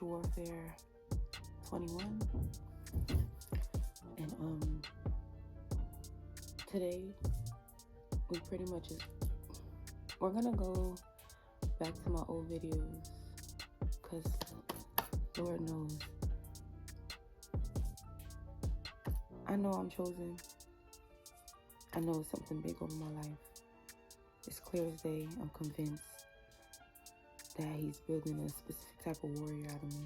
Spiritual Warfare 21. And today we pretty much we're gonna go back to my old videos, because Lord knows I know I'm chosen. I know it's something big over my life. It's clear as day. I'm convinced that He's building a specific type of warrior out of me.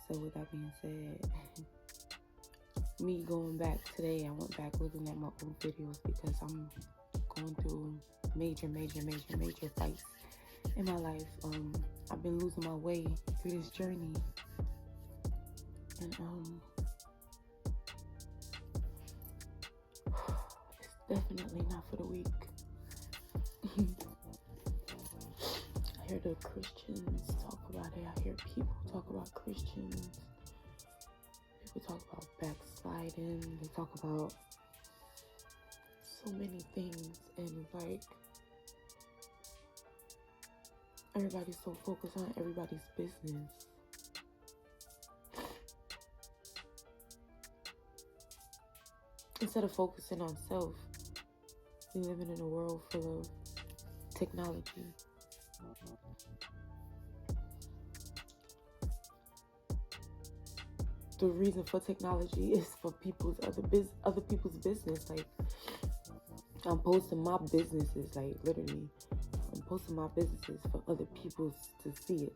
So with that being said, me going back today, I went back looking at my old videos because I'm going through major fights in my life. I've been losing my way through this journey. And it's definitely not for the weak. I hear the Christians talk about it. I hear people talk about Christians. People talk about backsliding. They talk about so many things. And it's like, everybody's so focused on everybody's business. Instead of focusing on self, we living in a world full of technology. The reason for technology is for people's other people's business. Like, I'm posting my businesses, like literally, I'm posting my businesses for other people to see it.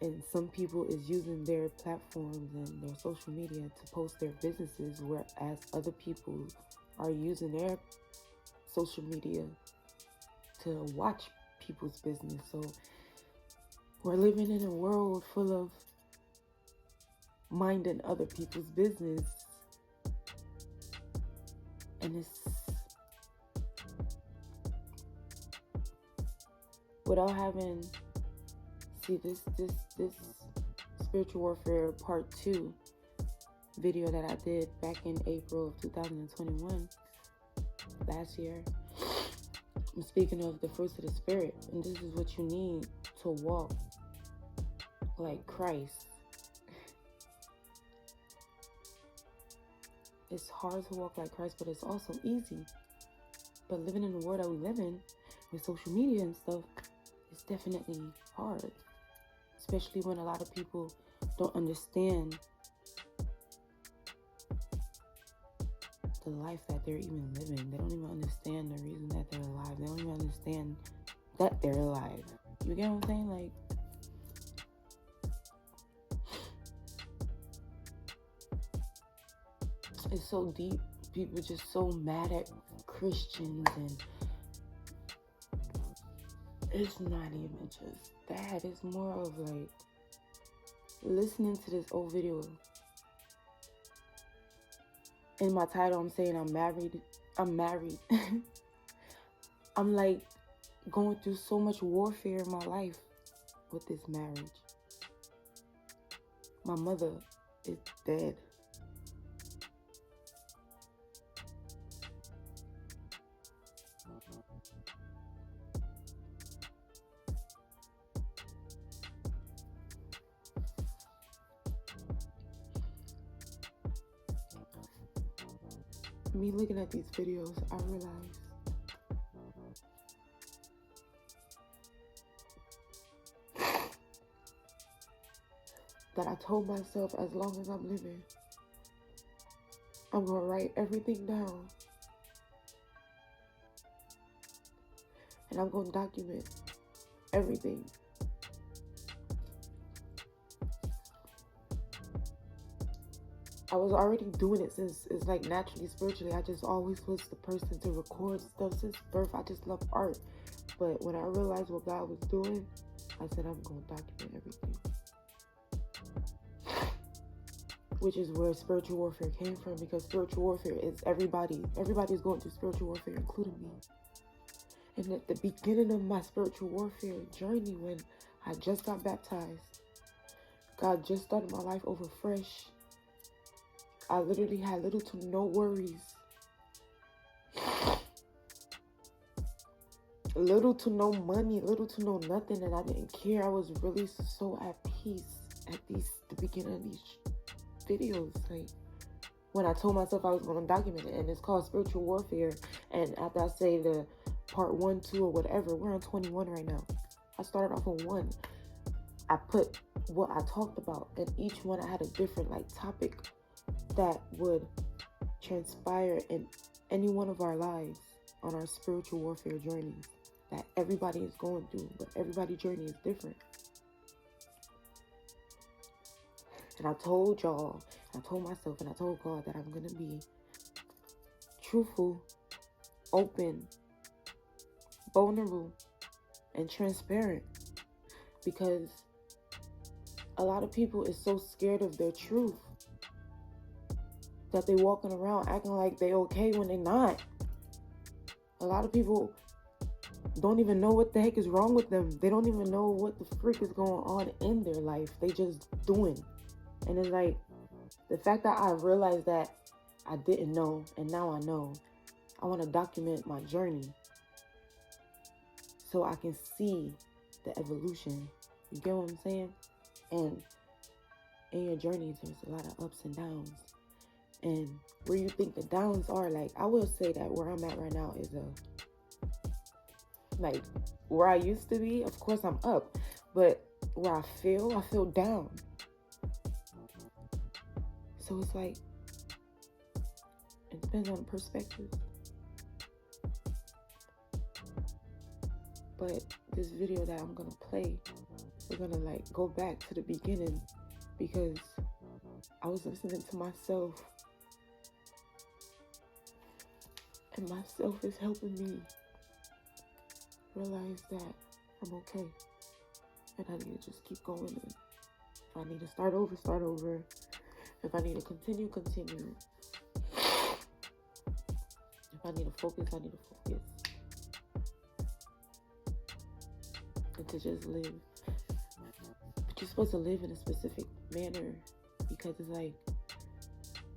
And some people is using their platforms and their social media to post their businesses, whereas other people are using their social media to watch people's business. So we're living in a world full of minding other people's business, and it's without having this spiritual warfare part 2 video that I did back in April of 2021 last year. I'm speaking of the fruits of the Spirit, and this is what you need to walk like Christ. It's hard to walk like Christ, but it's also easy. But living in the world that we live in with social media and stuff, it's definitely hard. Especially when a lot of people don't understand the life that they're even living. They don't even understand the reason that they're alive. They don't even understand that they're alive. You get what I'm saying? Like, it's so deep. People just so mad at Christians, and it's not even just that. It's more of like listening to this old video. In my title, I'm saying I'm married. I'm like going through so much warfare in my life with this marriage. My mother is dead. Me looking at these videos, I realized that I told myself, as long as I'm living, I'm gonna write everything down, and I'm gonna document everything. I was already doing it since it's like naturally, spiritually. I just always was the person to record stuff since birth. I just love art. But when I realized what God was doing, I said, I'm going to document everything. Which is where spiritual warfare came from, because spiritual warfare is everybody. Everybody's going through spiritual warfare, including me. And at the beginning of my spiritual warfare journey, when I just got baptized, God just started my life over fresh. I literally had little to no worries. little to no money, little to no nothing, and I didn't care. I was really so at peace at the beginning of these videos. Like, when I told myself I was going to document it, and it's called spiritual warfare, and after I say the part 1, 2, or whatever, we're on 21 right now. I started off on 1. I put what I talked about, and each one I had a different like topic that would transpire in any one of our lives on our spiritual warfare journeys that everybody is going through, but everybody's journey is different. And I told y'all, I told myself, and I told God that I'm gonna be truthful, open, vulnerable, and transparent, because a lot of people is so scared of their truth that they walking around acting like they okay when they not. A lot of people don't even know what the heck is wrong with them. They don't even know what the freak is going on in their life. They just doing. And it's like, the fact that I realized that I didn't know, and now I know, I want to document my journey so I can see the evolution. You get what I'm saying? And in your journey, there's a lot of ups and downs. And where you think the downs are, like, I will say that where I'm at right now is like, where I used to be, of course I'm up. But where I feel down. So it's like, it depends on the perspective. But this video that I'm gonna play, we're gonna like go back to the beginning, because I was listening to myself, and myself is helping me realize that I'm okay, and I need to just keep going. And if I need to start over. If I need to continue. If I need to focus, I need to focus. And to just live. But you're supposed to live in a specific manner, because it's like,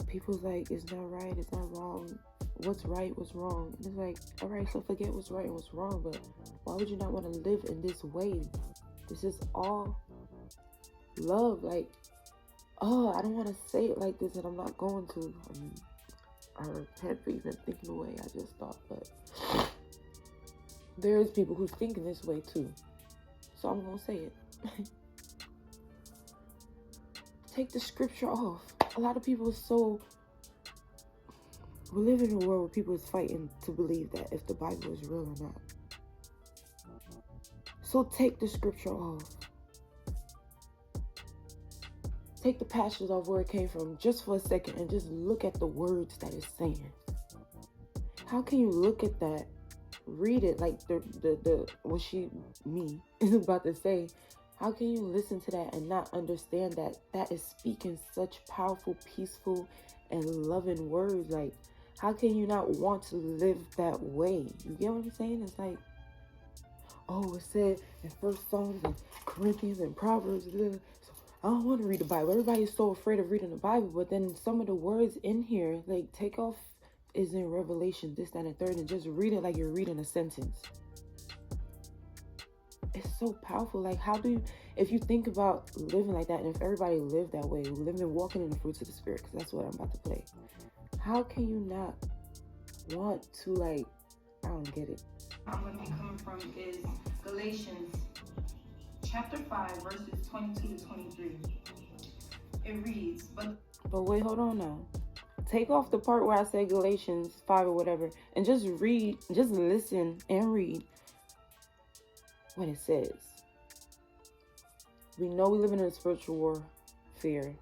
people's like, it's not right, it's not wrong. What's right, what's wrong? And it's like, all right, so forget what's right and what's wrong, but why would you not want to live in this way? This is all love. Like, oh, I don't want to say it like this, and I'm not going to. I repent for even thinking the way I just thought, but there is people who's thinking this way too. So I'm going to say it. Take the scripture off. A lot of people are so... We live in a world where people is fighting to believe that if the Bible is real or not. So take the scripture off. Take the passages off where it came from just for a second and just look at the words that it's saying. How can you look at that, read it like what me is about to say? How can you listen to that and not understand that that is speaking such powerful, peaceful, and loving words? Like, how can you not want to live that way? You get what I'm saying? It's like, oh, it said in First Psalms and Corinthians and Proverbs. So I don't want to read the Bible. Everybody's so afraid of reading the Bible, but then some of the words in here, like take off, is in Revelation, this, that, and third, and just read it like you're reading a sentence. It's so powerful. Like, how do you, if you think about living like that, and if everybody lived that way, living, walking in the fruits of the Spirit, because that's what I'm about to play, how can you not want to, like, I don't get it. I'm going to be coming from is Galatians chapter 5, verses 22 to 23. It reads, But wait, hold on now. Take off the part where I say Galatians 5 or whatever, and just read, just listen and read what it says. We know we live in a spiritual warfare.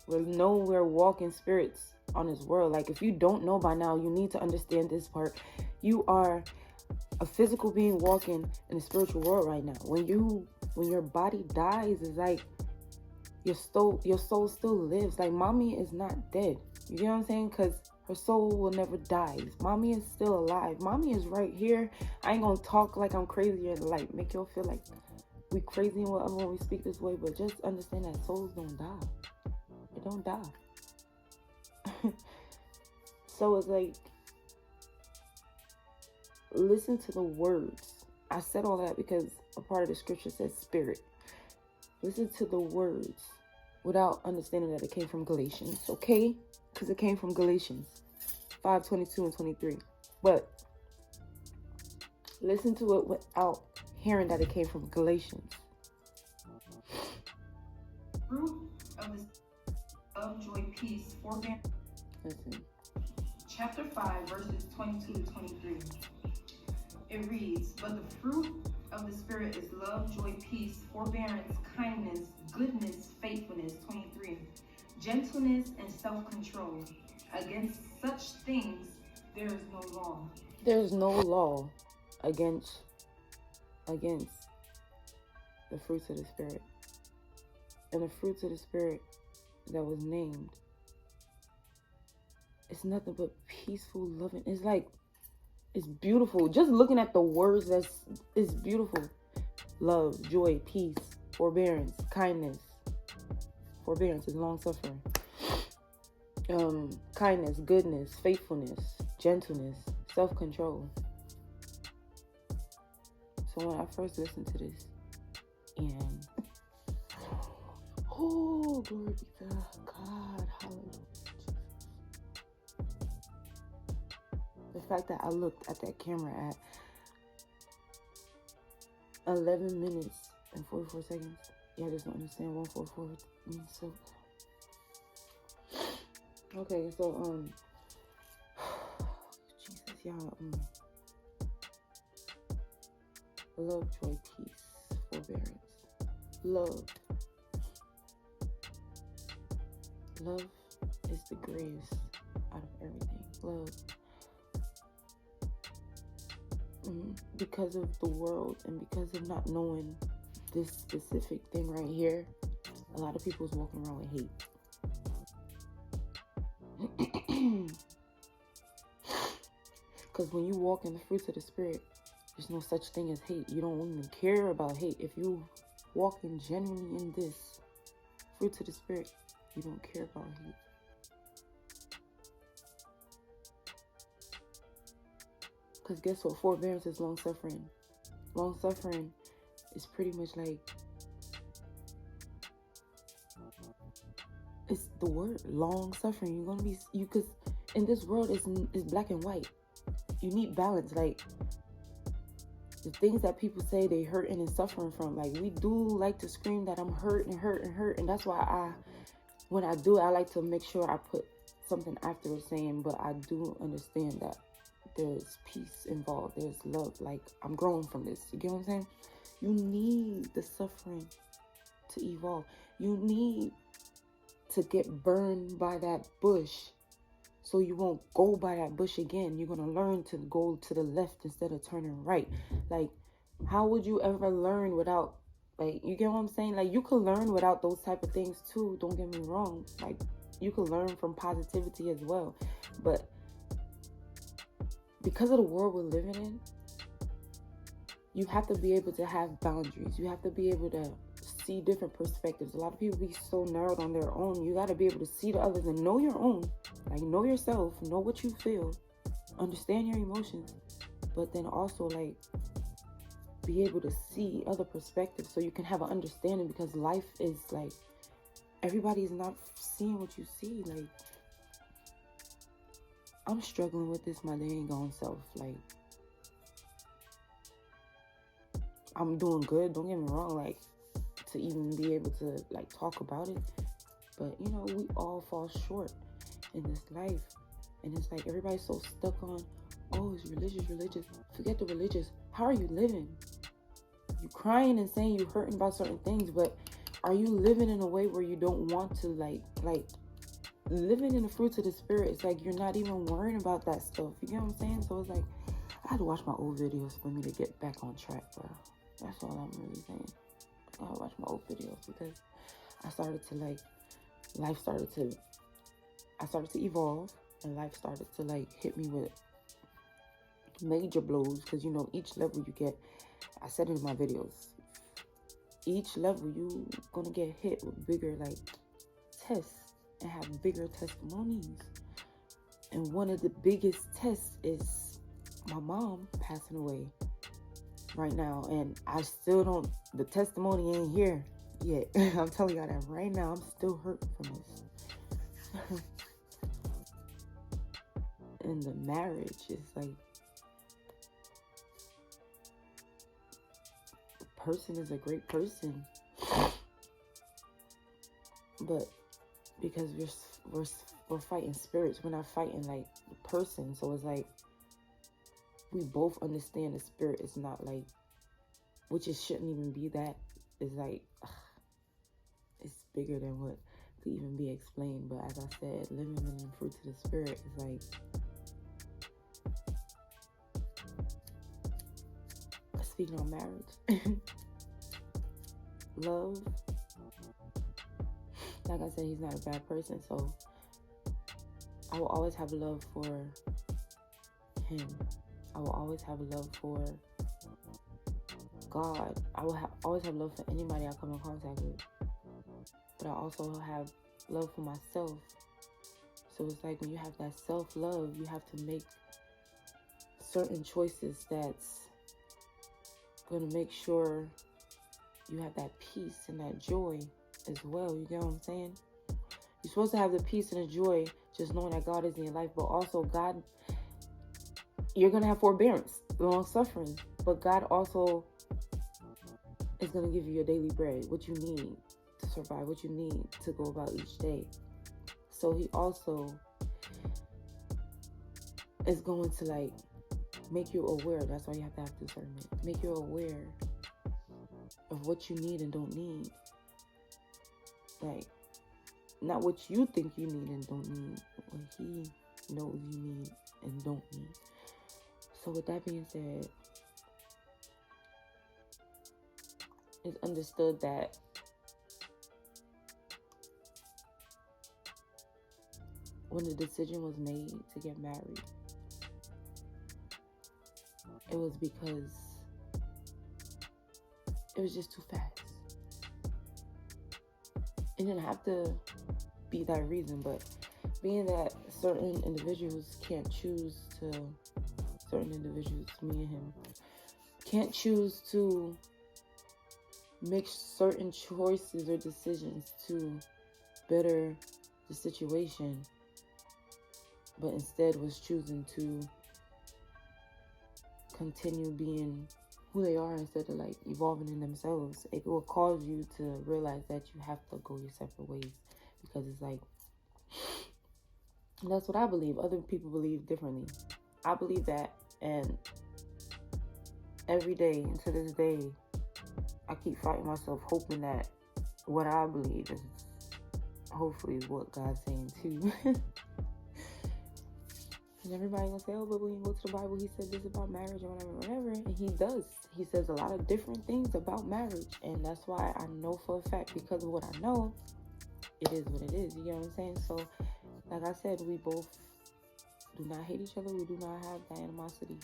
We know we're walking spirits on this world. Like, if you don't know by now, you need to understand this part. You are a physical being walking in the spiritual world right now. When your body dies, it's like your soul still lives. Like, mommy is not dead. You get what I'm saying? Because her soul will never die. Mommy is still alive. Mommy is right here. I ain't gonna talk like I'm crazy and like make y'all feel like we crazy and whatever when we speak this way, but just understand that souls don't die. It don't die. So it's like, listen to the words. I said all that because a part of the scripture says spirit. Listen to the words without understanding that it came from Galatians, okay? Because it came from Galatians 5:22 and 23. But listen to it without hearing that it came from Galatians. Fruit of the love, joy, peace, forbearance. Listen. Chapter 5, verses 22 to 23. It reads, but the fruit of the Spirit is love, joy, peace, forbearance, kindness, goodness, faithfulness. 23. Gentleness and self-control. Against such things there is no law. There is no law against the fruits of the Spirit. And the fruits of the Spirit that was named, it's nothing but peaceful, loving. It's like, it's beautiful. Just looking at the words, it's beautiful. Love, joy, peace, forbearance, kindness. Forbearance is long suffering. Kindness, goodness, faithfulness, gentleness, self-control. So when I first listened to this, and oh, glory be to God, hallelujah. The fact that I looked at that camera at 11 minutes and 44 seconds. Yeah, I just don't understand 144 means. So okay, so Jesus, y'all, love, joy, peace, forbearance. Love is the greatest out of everything. Love. Because of the world and because of not knowing this specific thing right here, a lot of people is walking around with hate. Because when you walk in the fruits of the Spirit, there's no such thing as hate. You don't even care about hate. If you walk in genuinely in this fruits of the Spirit, you don't care about hate. Because guess what? Forbearance is long suffering. Long suffering is pretty much like, it's the word, long suffering. You're going to be, because in this world is black and white. You need balance. Like, the things that people say they hurting and suffering from, like, we do like to scream that I'm hurt. And that's why when I do, I like to make sure I put something after it saying, but I do understand that there's peace involved. There's love. Like, I'm growing from this. You get what I'm saying? You need the suffering to evolve. You need to get burned by that bush so you won't go by that bush again. You're going to learn to go to the left instead of turning right. Like, how would you ever learn without, like, you get what I'm saying? Like, you could learn without those type of things too. Don't get me wrong. Like, you could learn from positivity as well. But because of the world we're living in, you have to be able to have boundaries. You have to be able to see different perspectives. A lot of people be so narrowed on their own. You got to be able to see the others and know your own. Like, know yourself, know what you feel, understand your emotions, but then also, like, be able to see other perspectives so you can have an understanding, because life is like, everybody's not seeing what you see. Like, I'm struggling with this my dang on self. Like, I'm doing good, don't get me wrong, like, to even be able to, like, talk about it. But, you know, we all fall short in this life. And it's like, everybody's so stuck on, oh, it's religious. Forget the religious. How are you living? You crying and saying you're hurting about certain things, but are you living in a way where you don't want to, like, living in the fruits of the Spirit? It's like, you're not even worrying about that stuff. You get what I'm saying? So it's like, I had to watch my old videos for me to get back on track, bro. That's all I'm really saying. I gotta watch my old videos, because I started to, like, I started to evolve, and life started to, like, hit me with major blows. Because, you know, each level you get, I said it in my videos, each level you gonna get hit with bigger, like, tests and have bigger testimonies. And one of the biggest tests is my mom passing away. right now, and I still don't, the testimony ain't here yet. I'm telling y'all that right now, I'm still hurting from this. And the marriage is like, the person is a great person, but because we're fighting spirits, we're not fighting like the person. So it's like, we both understand the spirit is not like, which it shouldn't even be that. It's like, it's bigger than what could even be explained. But as I said, living in the fruits of the spirit is like, speaking on marriage, love, like I said, he's not a bad person, so I will always have love for him. I will always have love for God. I will always have love for anybody I come in contact with. But I also have love for myself. So it's like, when you have that self-love, you have to make certain choices that's going to make sure you have that peace and that joy as well. You get what I'm saying? You're supposed to have the peace and the joy just knowing that God is in your life, but also God, you're going to have forbearance, long suffering, but God also is going to give you your daily bread, what you need to survive, what you need to go about each day. So he also is going to like make you aware. That's why you have to have discernment. Make you aware of what you need and don't need. Like, not what you think you need and don't need, what he knows you need and don't need. So with that being said, it's understood that when the decision was made to get married, it was because it was just too fast. It didn't have to be that reason, but being that certain individuals can't choose to, certain individuals, me and him, can't choose to make certain choices or decisions to better the situation, but instead was choosing to continue being who they are instead of like evolving in themselves. It will cause you to realize that you have to go your separate ways, because it's like, that's what I believe. Other people believe differently. I believe that, and every day and to this day, I keep fighting myself, hoping that what I believe is hopefully what God's saying too. And everybody gonna say, oh, but when you go to the Bible, he said this about marriage or whatever. And he does. He says a lot of different things about marriage. And that's why I know for a fact, because of what I know, it is what it is. You know what I'm saying? So, like I said, we both do not hate each other. We do not have that animosity.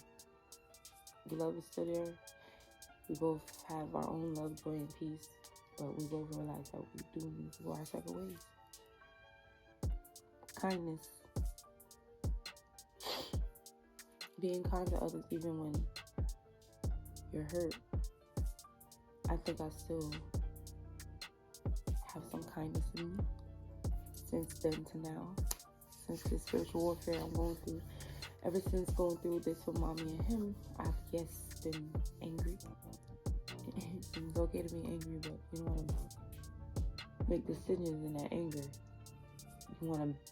The love is still there. We both have our own love, joy, and peace. But we both realize that we do need to go our separate ways. Kindness. Being kind to others even when you're hurt. I think I still have some kindness in me since then to now. Since the spiritual warfare I'm going through. Ever since going through this with mommy and him, I've, yes, been angry. It's okay to be angry, but you don't want to make decisions in that anger. You want to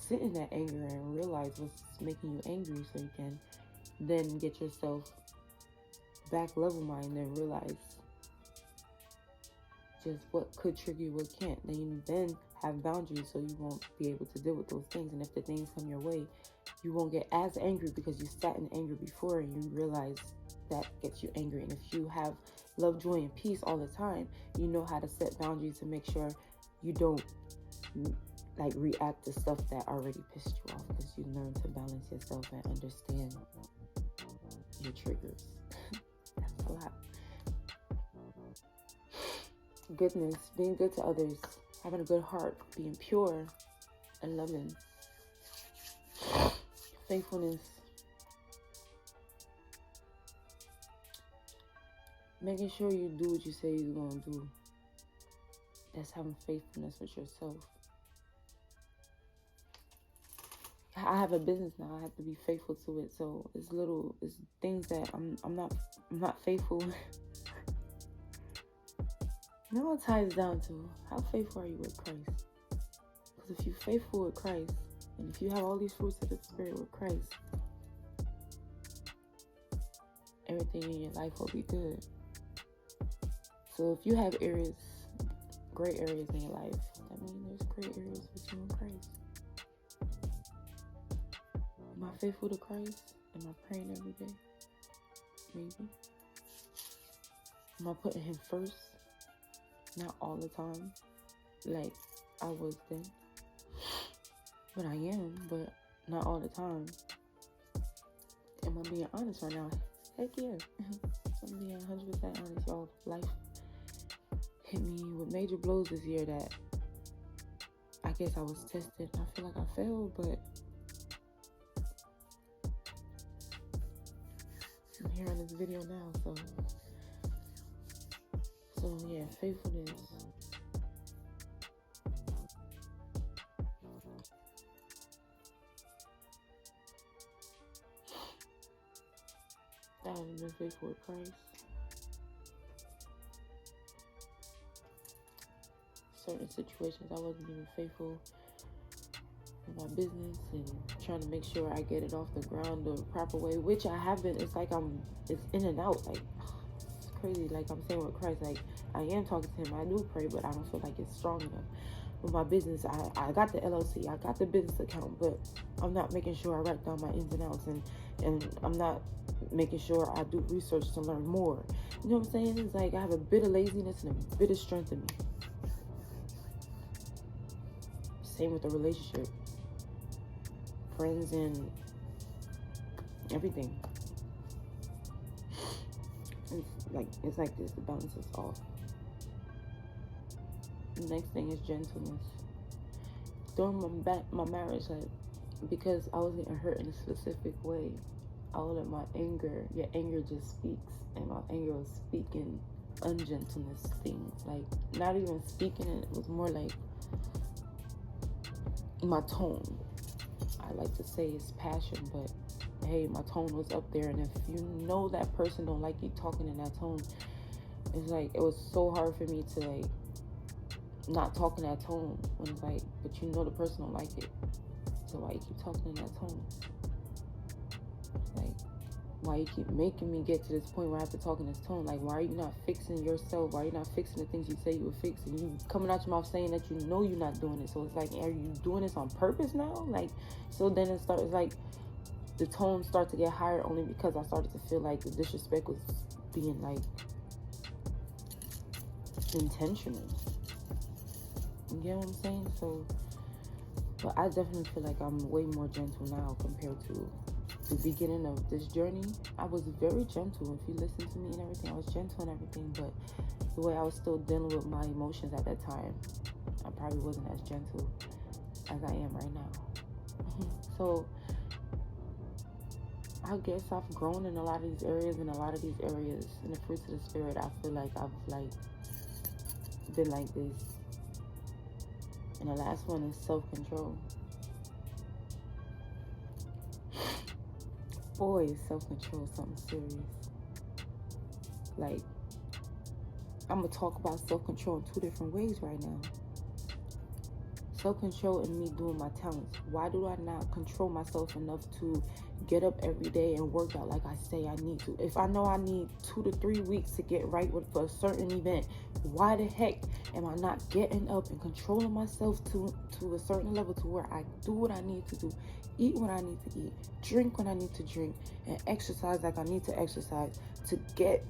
sit in that anger and realize what's making you angry, so you can then get yourself back level mind and realize just what could trigger you, what can't. Then have boundaries so you won't be able to deal with those things. And if the things come your way, you won't get as angry because you sat in anger before and you realize that gets you angry. And if you have love, joy, and peace all the time, you know how to set boundaries to make sure you don't like react to stuff that already pissed you off, because you learn to balance yourself and understand your triggers. That's a lot. Goodness, being good to others, having a good heart, being pure and loving. Faithfulness. Making sure you do what you say you're going to do. That's having faithfulness with yourself. I have a business now. I have to be faithful to it. So it's things that I'm not faithful. You know what it ties down to? How faithful are you with Christ? Because if you're faithful with Christ, and if you have all these fruits of the Spirit with Christ, everything in your life will be good. So if you have gray areas in your life, that means there's gray areas with you and Christ. Am I faithful to Christ? Am I praying every day? Maybe. Am I putting Him first? Not all the time, like I was then. But I am, but not all the time. Am I being honest right now? Heck yeah. I'm being 100% honest, y'all. Life hit me with major blows this year that I guess I was tested. I feel like I failed, but I'm here on this video now, so yeah, faithfulness. I haven't been faithful with Christ. Certain situations I wasn't even faithful with my business and trying to make sure I get it off the ground the proper way, which I have been. It's like it's in and out. Like, it's crazy. Like I'm saying with Christ, like I am talking to Him. I do pray, but I don't feel like it's strong enough. With my business, I got the LLC, I got the business account, but I'm not making sure I write down my ins and outs, and I'm not making sure I do research to learn more. You know what I'm saying? It's like I have a bit of laziness and a bit of strength in me. Same with the relationship, friends, and everything. It's like this. The balance is off. The next thing is gentleness. During my marriage, like, because I was getting hurt in a specific way, I would let your anger just speaks, and my anger was speaking ungentleness things. Like, not even speaking it was more like my tone. I like to say it's passion, but hey, my tone was up there, and if you know that person don't like you talking in that tone, it's like, it was so hard for me to like not talk in that tone when it's like, but you know the person don't like it, so why you keep talking in that tone? Like, why you keep making me get to this point where I have to talk in this tone? Like, why are you not fixing yourself? Why are you not fixing the things you say you would fix, and you coming out your mouth saying that you know you're not doing it? So it's like, are you doing this on purpose now? Like, so then it starts, like, the tone started to get higher only because I started to feel like the disrespect was being like intentional. You get what I'm saying? So, but I definitely feel like I'm way more gentle now compared to the beginning of this journey. I was very gentle. If you listen to me and everything, I was gentle and everything, but the way I was still dealing with my emotions at that time, I probably wasn't as gentle as I am right now. So I guess I've grown in a lot of these areas, in the fruits of the Spirit, I feel like I've like been like this. And the last one is self-control. Boy, is self-control something serious. Like, I'm gonna talk about self-control in two different ways right now. Self-control and me doing my talents. Why do I not control myself enough to get up every day and work out like I say I need to? If I know I need 2 to 3 weeks to get right for a certain event, why the heck am I not getting up and controlling myself to a certain level to where I do what I need to do, eat what I need to eat, drink when I need to drink, and exercise like I need to exercise to get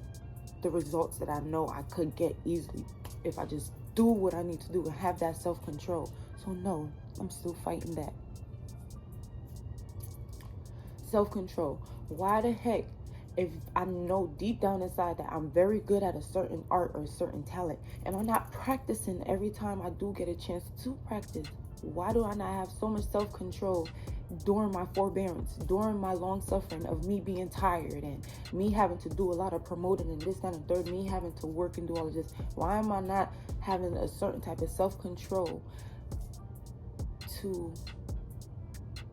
the results that I know I could get easily if I just do what I need to do and have that self-control. So no, I'm still fighting that. Self-control. Why the heck, if I know deep down inside that I'm very good at a certain art or a certain talent, am I not practicing every time I do get a chance to practice? Why do I not have so much self-control during my forbearance, during my long suffering of me being tired and me having to do a lot of promoting and this, that, and third, me having to work and do all of this? Why am I not having a certain type of self-control to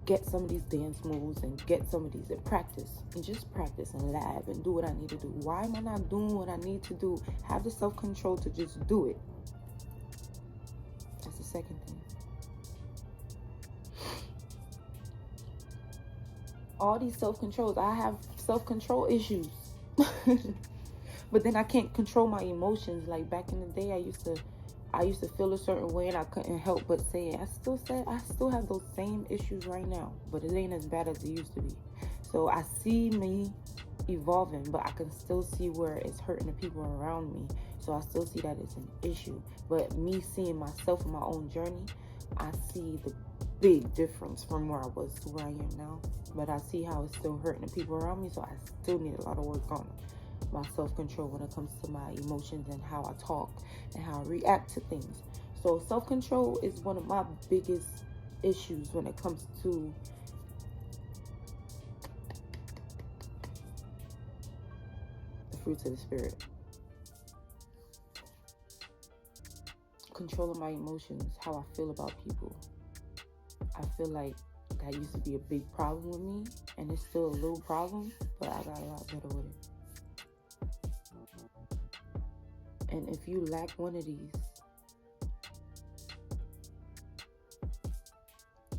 get some of these dance moves and get some of these and practice and just practice and lab and do what I need to do? Why am I not doing what I need to do? Have the self-control to just do it. That's the second thing. All these self-controls, I have self-control issues. But then I can't control my emotions. Like back in the day, I used to feel a certain way and I couldn't help but say it. I still have those same issues right now, but it ain't as bad as it used to be. So I see me evolving, but I can still see where it's hurting the people around me. So I still see that it's an issue. But me seeing myself in my own journey, I see the big difference from where I was to where I am now. But I see how it's still hurting the people around me, so I still need a lot of work on my self-control when it comes to my emotions and how I talk and how I react to things. So self-control is one of my biggest issues when it comes to the fruits of the spirit. Controlling my emotions, how I feel about people. I feel like that used to be a big problem with me, and it's still a little problem, but I got a lot better with it. And if you lack one of these,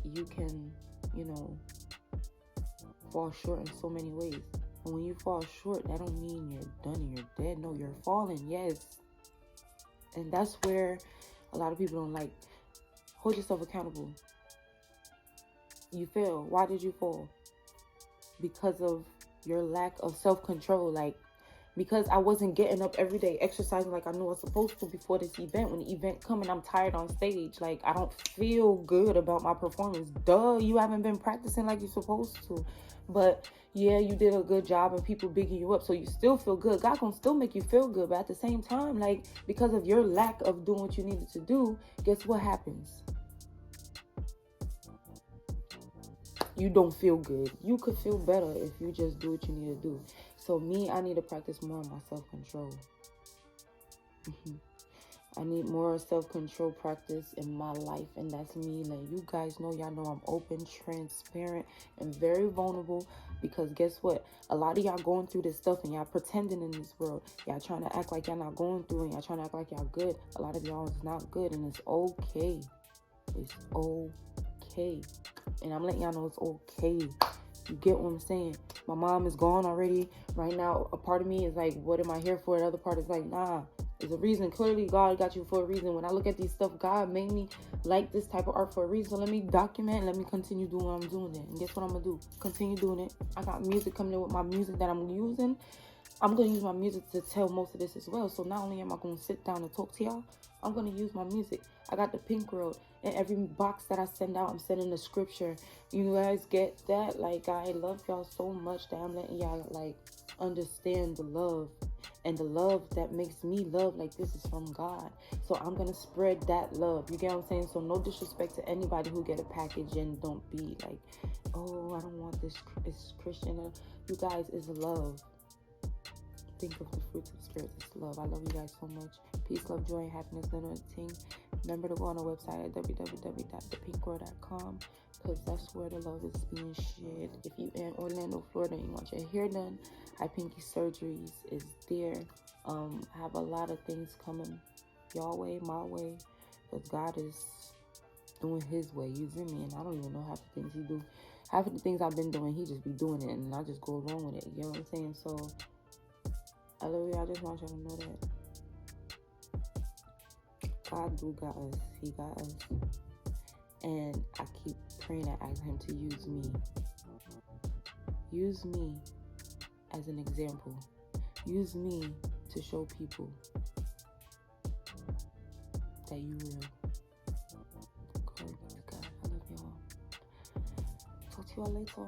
you can, fall short in so many ways. And when you fall short, that don't mean you're done and you're dead. No, you're falling, yes. And that's where a lot of people don't like. Hold yourself accountable. You fail. Why did you fall? Because of your lack of self-control. Like, because I wasn't getting up every day exercising like I knew I was supposed to before this event. When the event come and I'm tired on stage, like I don't feel good about my performance. Duh, you haven't been practicing like you're supposed to. But yeah, you did a good job and people bigging you up, so you still feel good. God gonna still make you feel good, but at the same time, like, because of your lack of doing what you needed to do, guess what happens? You don't feel good. You could feel better if you just do what you need to do. So me, I need to practice more on my self-control. I need more self-control practice in my life, and that's me letting you guys know. Y'all know I'm open, transparent, and very vulnerable, because guess what? A lot of y'all going through this stuff and y'all pretending in this world. Y'all trying to act like y'all not going through, and y'all trying to act like y'all good. A lot of y'all is not good, and it's okay. It's okay. And I'm letting y'all know it's okay. You get what I'm saying? My mom is gone already. Right now, a part of me is like, what am I here for? The other part is like, nah, there's a reason. Clearly, God got you for a reason. When I look at these stuff, God made me like this type of art for a reason. So let me document, let me continue doing what I'm doing then. And guess what I'm going to do? Continue doing it. I got music coming in with my music that I'm using. I'm going to use my music to tell most of this as well. So not only am I going to sit down and talk to y'all, I'm going to use my music. I got the pink road. And every box that I send out, I'm sending the scripture. You guys get that? Like, I love y'all so much that I'm letting y'all, like, understand the love. And the love that makes me love like this is from God. So I'm going to spread that love. You get what I'm saying? So no disrespect to anybody who get a package and don't be like, oh, I don't want this. It's Christian. You guys, is love. Think of the fruits of the spirit. It's love. I love you guys so much. Peace, love, joy, and happiness. None of the thing. Remember to go on our website at www.thepinkworld.com, because that's where the love is being shared. If you in Orlando, Florida, and you want your hair done, iPinkie Surgeries is there. I have a lot of things coming your way, my way, because God is doing his way using me, and I don't even know half the things he do. Half of the things I've been doing, he just be doing it, and I just go along with it. You know what I'm saying? So I love you. I just want y'all to know that God do got us. He got us. And I keep praying and asking him to use me. Use me as an example. Use me to show people that you real. Glory be to God. I love y'all. Talk to y'all later.